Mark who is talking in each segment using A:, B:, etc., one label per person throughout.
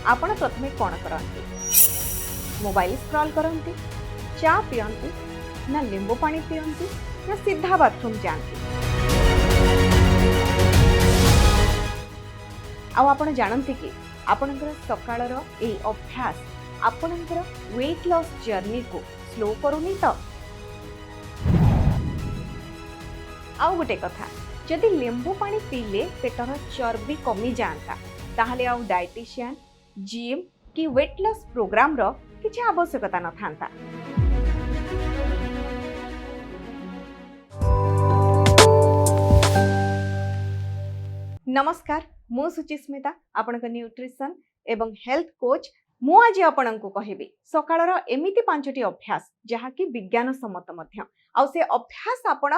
A: आपण प्रथमे कौन करते? मोबाइल स्क्रॉल करते, चा पियंती ना लेंबू पानी पियंती ना सीधा बाथरूम जाती? आपण जानते कि आपणकर सकाळर ए अभ्यास आपणकर वेट लॉस जर्नी को स्लो करूनी तो? आउ गोटे कथा, जदि लेंबू पानी पीले पेटर चर्बी कमी जाता ताहले आउ डायटिशियन, जिम कि वेट लॉस प्रोग्राम रो किछि आवश्यकता न थांता। नमस्कार, मु सुचिस्मिता, आपनक न्यूट्रिशन एवं हेल्थ कोच। मु आज आपनक कहबी सकाळर एमिति 5टी अभ्यास जहा कि विज्ञान सम्मत मध्य आउ से अभ्यास आपण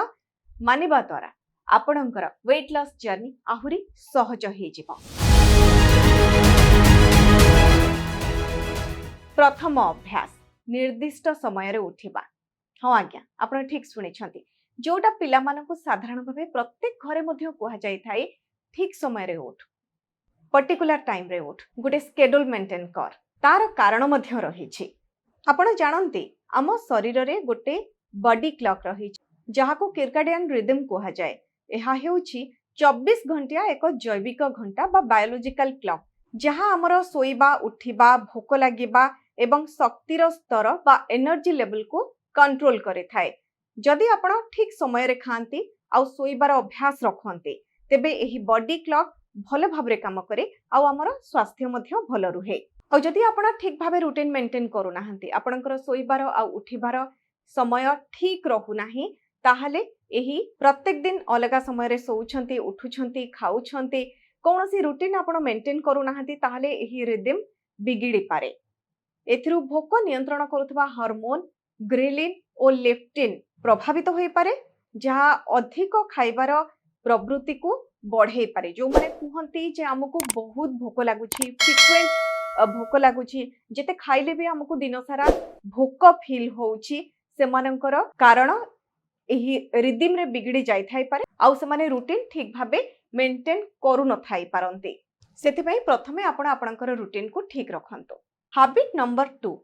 A: मानिबा द्वारा आपणकर वेट लॉस जर्नी आहुरी सहज हो जिवो। प्रथम अभ्यास, निर्दिष्ट समय रे उठिबा। हाँ आज्ञा, आपण ठीक सुनि छथि। जोटा पिला मानकु साधारण भाबे प्रत्येक घरे मध्य कुहा जाय थाए, ठीक समय रे उठ, पर्टिकुलर टाइम रे उठ, गोटे स्केड्यूल मेंटेन कर। तार कारण मध्य रहिछि। आपण जानते आम शरीर रे गोटे बॉडी क्लॉक रहिछि जहाको सर्कैडियन रिदम कुहा जाय। एहा हेउछि 24 घंटिया एक जैविक घंटा बा बायोलॉजिकल क्लॉक जहा हमर सोइबा, उठिबा, भोक लागिबा एवं शक्तिर स्तर बा एनर्जी लेवल को कंट्रोल करे थाए। जदि आपण ठीक समय रे खांती आ सोइबार अभ्यास रखंती तेबे एही बॉडी क्लॉक भल भाबरे काम करे आ हमर स्वास्थ्य मध्य भल रुहे। आ जदि आपण ठीक भाबे रूटीन मेंटेन करू नाहंती, आपणकर सोइबार आ उठिबार समय ठीक रहू नाही, ताहले एही प्रत्येक दिन अलगा समय रे सोउछंती, उठुछंती, खाउछंती, कोनोसी रूटीन आपण मेंटेन करू नाहंती, ताहले एही रिदम बिगिड़ी पारे। एथिरु भोक नियंत्रण करुथबा हार्मोन ग्रेलिन और लेप्टिन प्रभावित होई पारे, जहा अधिक खाइबार प्रवृत्ति को बढ़े पारे। जो माने कुहंती जे हमकु बहुत भोक लागुछि, फ्रिक्वेंट भोक लागुछि, जेते खाइले भी हमकु दिन सारा भोक फील होउछि, सेमानकर कारण एही रिदम रे बिगड़ी जाय थाई पारे आउ सेमाने रूटीन ठीक भाबे मेंटेन करू न थाई पारंती। सेति पई प्रथमे आपण आपणकर रूटीन को ठीक रखंतो। Habit number 2,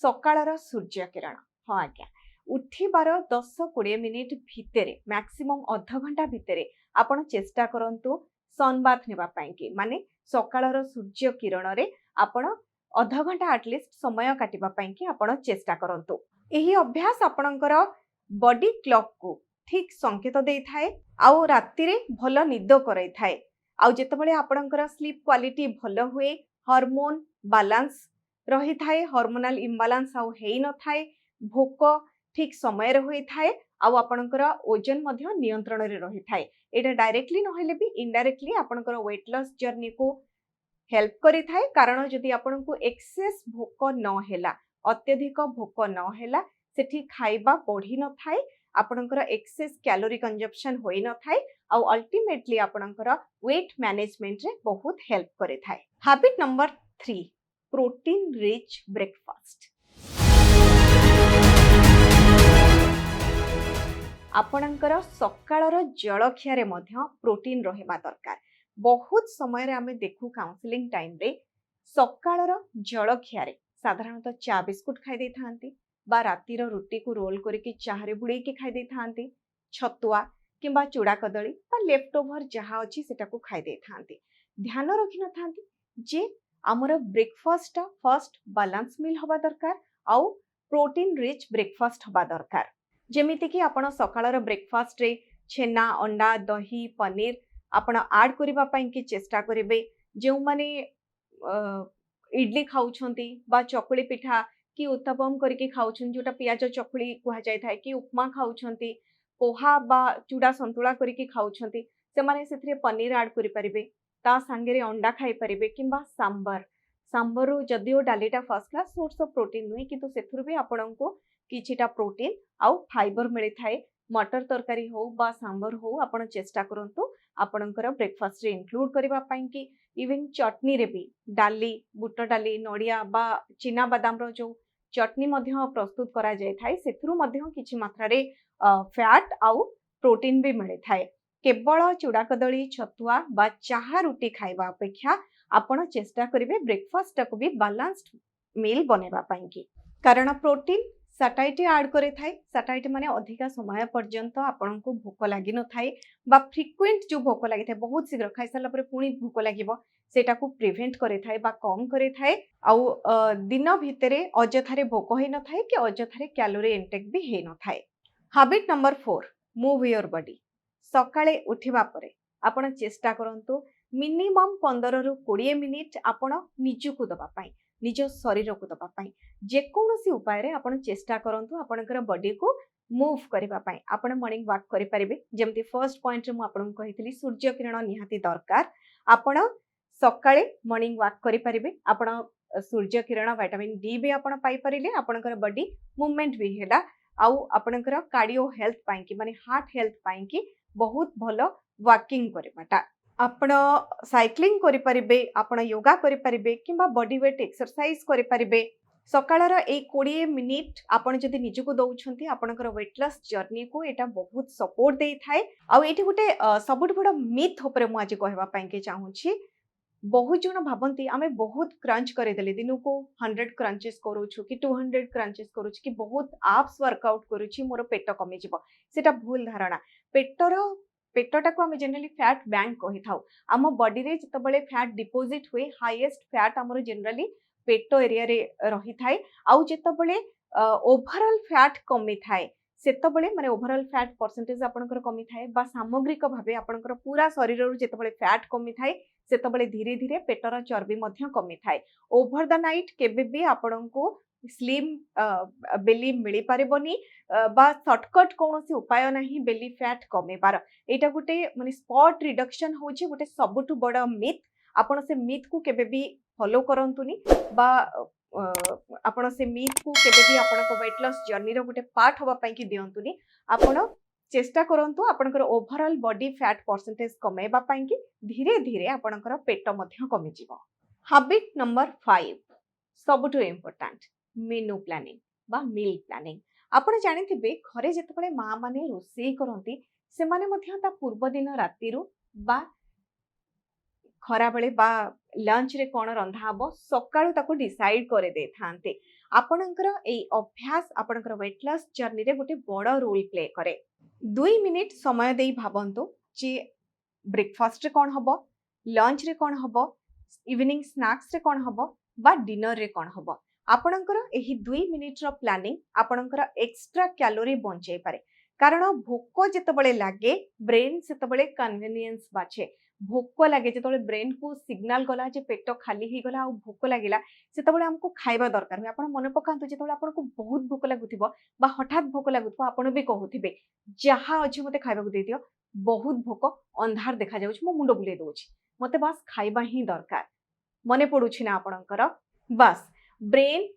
A: सकाळर Surya Kiran. हां आज्ञा, उठिबार 10-20 मिनिट भितरे, मैक्सिमम आधा घंटा भितरे आपण चेष्टा करंतु सनबाथ नेबा पई कि, माने सकाळर सूर्य किरण रे आपण आधा घंटा एटलीस्ट समय काटिबा पई कि आपण चेष्टा करंतु। एही अभ्यास आपणकर बॉडी क्लॉक को ठीक संकेत दे थाए आउ राति रे भल निद कराई थाए। आउ जेतबेले आपणकर स्लीप क्वालिटी भल हुए, हार्मोन बैलेंस रही थाए, हार्मोनल इम्बैलेंस आउ हेई न थाए, भोक ठीक समय रे होई थाए आउ आपणकर ओजन मध्य नियंत्रण रे रही थाए। एटा डायरेक्टली नहेले भी इनडायरेक्टली आपणकर वेट लॉस जर्नी को हेल्प करी थाए। कारण जदि आपणको एक्सेस भोक न हेला, अत्यधिक भोक न हेला, सेठी खाइबा बढ़ी न थाए, आपणकर एक्सेस कैलोरी कंजप्शन होई न थाए आउ अल्टीमेटली आपणकर वेट मैनेजमेंट रे बहुत हेल्प करे थाए। Habit number 3, protein rich breakfast. आपणकर सकाळर जलखिया रे मध्य प्रोटीन रहबा दरकार। बहुत समय रे आमे देखु काउंसलिंग टाइम रे सकाळर जलखिया रे साधारणतः चा बिस्कुट खाइ दै थांती बा रातिर रुटी को रोल करके चाहरे बुड़े के खाइ दै थांती, छतुआ किंबा चूड़ा कदली बा लेफ्ट ओवर जहा अछि सेटा को खाइ दै थांती। ध्यान रखि न थांती जे हमर ब्रेकफास्ट फर्स्ट बैलेंस मील हबा दरकार आउ प्रोटीन रिच ब्रेकफास्ट हबा दरकार। जेमिति कि आपण सकाळर ब्रेकफास्ट रे छेना, अंडा, दही, पनीर आपण ऐड करिबा पई कि चेष्टा करिवे। जेउ माने इडली खाउछंती बा चकुली पिठा कि उत्तपम करके खाउछन, जोटा पियाज चकुली कुहा जाय थाए, कि उपमा खाउछंती, पोहा बा चूड़ा संतुला करके खाउछंती, से माने सेथरे पनीर ऐड करि परिबे, ता संगे अंडा खाइ परिबे किंबा सांबर जदिओ डालीटा first class source of protein नुहे, किंतु सेथुर भी आपणको किछिटा प्रोटीन आउ फाइबर मिली थाए। मटर तरकारी हो बा सांबर हो, आपण चेष्टा करंतु आपणकर ब्रेकफास्ट रे इंक्लूड करबा पई कि इवन चटनी रे भी डाली, बुट डाली, नडिया बा चिना बादाम रो जो चटनी मध्य प्रस्तुत करा जाय थाए, सेथुरु मध्य किछि मात्रा रे फैट आउ प्रोटीन भी मिले थाए। केवल चूड़ा कदली, छतुआ बा चाहा रुटी खाइबा अपेक्षा आपण चेष्टा करिवे ब्रेकफास्ट टाको भी बैलेंस्ड मील बनेबा पाई की कारण प्रोटीन साटाइटी ऐड करे थाए साटाइटी माने अधिका समय पर्यंत आपन को भोक लागि न थाए बा फ्रीक्वेंट जो भोक लागि थाए बहुत शीघ्र खाइ साला परे पुणी भोक लागिवो सेटा को प्रिवेंट करे थाए बा कम करे थाए आउ दिन भितरे अजथारे भोक होई न थाए कि अजथारे कैलोरी इनटेक भी हे न थाए। Habit number 4 move your body सकाळे उठिबा परे आपण चेष्टा करंतु मिनिमम 15 रु 20 मिनिट आपण निजको दबा पाई निज शरीर को दबा पाई जेकोसी उपाय रे आपण चेष्टा करंतु आपनकर बॉडी को मूव करबा पाई आपण मॉर्निंग वॉक करि परिबे जेमति फर्स्ट पॉइंट रे मु आपन कहितली सूर्य किरण निहाती दरकार आपण सकाळे मॉर्निंग वॉक करि परिबे आपण सूर्य किरण विटामिन डी भी आपण पाई परिले आपनकर बॉडी मूवमेंट भी हेला आउ आपनकर कार्डियो हेल्थ पाई कि माने हार्ट हेल्थ पाई कि बहुत भलो वॉकिंग करबाटा आपण साइक्लिंग करि परिबे आपण योगा करि परिबे किबा बॉडी वेट एक्सरसाइज करि परिबे सकाळर ए 20 मिनिट आपण जदि निजको दउछंती आपनकर वेट लॉस जर्नी को एटा बहुत सपोर्ट देई थाए आ एठी गुटे सबुठ बड़ मिथ ऊपर मु आज कहबा पई के चाहू छी बहुत जन भाबंती आमे बहुत क्रंच करे देले दिन को 100 क्रंचेस करू छु कि 200 क्रंचेस करू छु कि बहुत एप्स वर्कआउट करू छी मोर पेट कमी जिवो सेटा भूल धारणा पेटटा को आमे जनरली फैट बैंक कहि थाउ आम बॉडी रे जतबेले फैट डिपोजिट हुए हाईएस्ट फैट हमर जनरली पेट एरिया रे रही थाए आउ जतबेले ओवरऑल फैट कमी थाए सेतबेले माने ओवरऑल फैट परसेंटेज आपनकर कमी थाए बा सामग्रिक भाबे आपनकर पूरा शरीर रो जतबेले फैट कमी थाए सेतबेले धीरे धीरे पेटर चर्बी मध्य कमी थाए ओवर द नाइट केबे भी आपनको स्लिम बेली मिली पारिबनी बा शॉर्टकट कोनोसी उपाय नाही बेली फैट कमेबार एटा गुटे माने स्पॉट रिडक्शन होची गुटे सबटु बड़ मिथ आपण से मिथ को केबे भी फॉलो करंतुनी बा आपण से मिथ को केबे भी आपनको वेट लॉस जर्नी रो गुटे पार्ट होबा पई कि दियंतुनी आपण चेष्टा करंतु आपनकर ओवरऑल बॉडी फैट परसेंटेज कमेबा पई कि धीरे धीरे आपनकर पेट मध्य कमी जिवो। हैबिट नंबर 5 सबटु इंपोर्टेंट मेनू प्लानिंग बा मील प्लानिंग आपण जानिथिबे घरे जेतबेले मां माने रोसई करंती से माने मध्य ता पूर्व दिन रातिरु बा खरा बेले बा लंच रे कोन रंधा हबो सकाळु ताको डिसाइड करे दे थांते आपनकर ए अभ्यास आपनकर वेट लॉस जर्नी रे गोटे बड़ रोल प्ले करे 2 मिनिट समय देई भाबंतो जे ब्रेकफास्ट रे कोन हबो लंच रे कोन हबो इवनिंग स्नैक्स रे कोन हबो बा डिनर रे कोन हबो आपनकर एही 2 मिनिट रो प्लानिंग आपनकर एक्स्ट्रा कैलोरी बंचै पारे कारण भोक जेतबेले लागे ब्रेन सेतबेले कन्वीनियंस बाछे भोक लगे जो ब्रेन को सिग्नल गला जे पेट खाली ही गला भोक लगिला सेतबेले हमको खाइबा दरकार हुए आपण मन पकांतु जेतबेले आपनको बहुत भोक लागुथिबो बा हठात भोक लागुथिबो आपण भी कहउथिबे जहा अछि मते खाइबा को दे दियो बहुत भोक अंधार देखा जाउछि मो मुंडो बुले दोछि मते बस खाइबा ही दरकार मने पडुछि ना आपणकर बस ब्रेन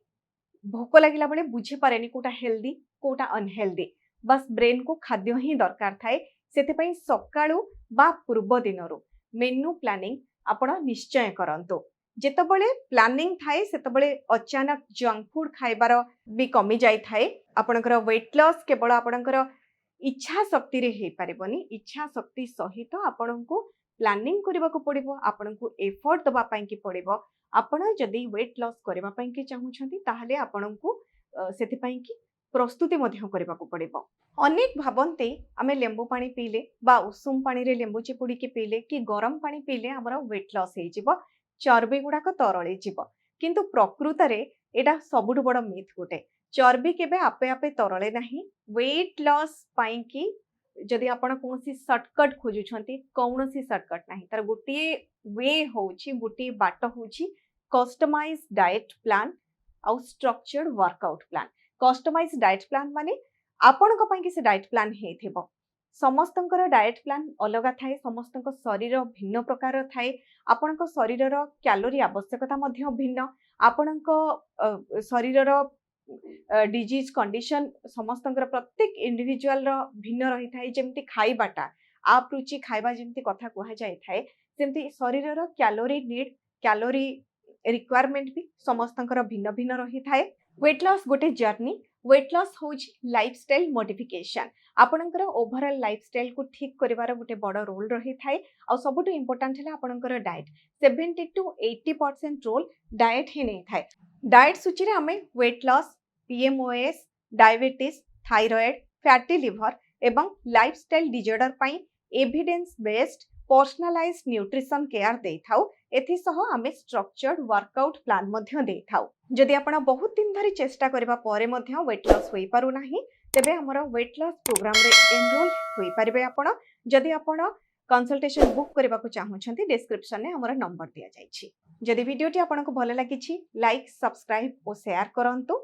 A: भोक लागिला बेले बुझी पारेनी कोटा हेल्दी कोटा अनहेल्दी बस ब्रेन को खाद्य ही दरकार थाए सेते पई सकाळू बा पूर्व दिनरू मेनू प्लानिंग आपण निश्चय करंतु जेतबेले प्लानिंग थाए सेतबेले अचानक जंक फूड खाइबार भी कमी जाई थाए आपणकर वेट लॉस केवल आपणकर इच्छा शक्ति रे हे पारिबनी इच्छा शक्ति सहित आपणको प्लानिंग करबा को पड़िबो आपणको एफर्ट दबा पई कि पड़िबो आपण जदी वेट लॉस करबा पई कि चाहूछंती ताहले आपणको सेति पई कि प्रस्तुति मध्य करबा को पड़िबो अनेक भाबंते आमे लेंबू पानी पीले बा उषुम पानी रे लेंबू चिपुड़ी के पीले कि गरम पानी पीले हमरा वेट लॉस हे जिवो चर्बी गुडा को तरळे जिवो किंतु प्रकृत रे एटा सबुठ बड़ मिथ गोटे चर्बी केबे आपे आपे तरळे नाही वेट लॉस पई कि जदि आपण कोनसी शॉर्टकट खोजुछंती कोनसी शॉर्टकट नाही तार गोटे वे होउची गोटे बाट होउची कस्टमाइज्ड डाइट प्लान आउ structured workout plan customised diet plan माने आपण को पई कि से डाइट प्लान हेथिबो समस्तंकर डाइट प्लान अलगा थाए समस्तंक शरीर भिन्न प्रकार थाए आपणक शरीरर कैलोरी आवश्यकता मध्य भिन्न आपणक शरीरर डिजीज कंडीशन समस्तंकर प्रत्येक इंडिविजुअल रो भिन्न रही थाए जेमति खाइबाटा आप रुचि खाइबा जेमति कथा कुहा जाय थाए जेमति शरीरर कैलोरी नीड कैलोरी रिक्वायरमेंट भी समस्तंकर भिन्न भिन्न रही थाए वेट लॉस गोटे जर्नी वेट लॉस होउची लाइफस्टाइल मॉडिफिकेशन आपणकर ओवरऑल लाइफस्टाइल को ठीक करिवार गोटे बड़ रोल रही थाए आ सबुठ इंपोर्टेंट है आपणकर डाइट 70 to 80% रोल डाइट ही नहीं थाए डाइट सूची रे हमें weight loss PCOS diabetes thyroid fatty liver एवं लाइफस्टाइल डिजॉर्डर पई evidence based personalised nutrition care दे थाउ एथि सह आमे स्ट्रक्चर्ड वर्कआउट प्लान मध्य दे थाउ जदि आपण बहुत दिन धरि चेष्टा करबा परे मध्य वेट लॉस होई पारु नाही तेबे हमर वेट लॉस प्रोग्राम रे एनरोल होई परिबे आपण जदि आपण कंसल्टेशन बुक करबा को चाहउछंती डिस्क्रिप्शन ने हमर नंबर दिया जाइछि जदि वीडियोटी आपनको भल लागिछि लाइक सब्सक्राइब और शेयर करंतु।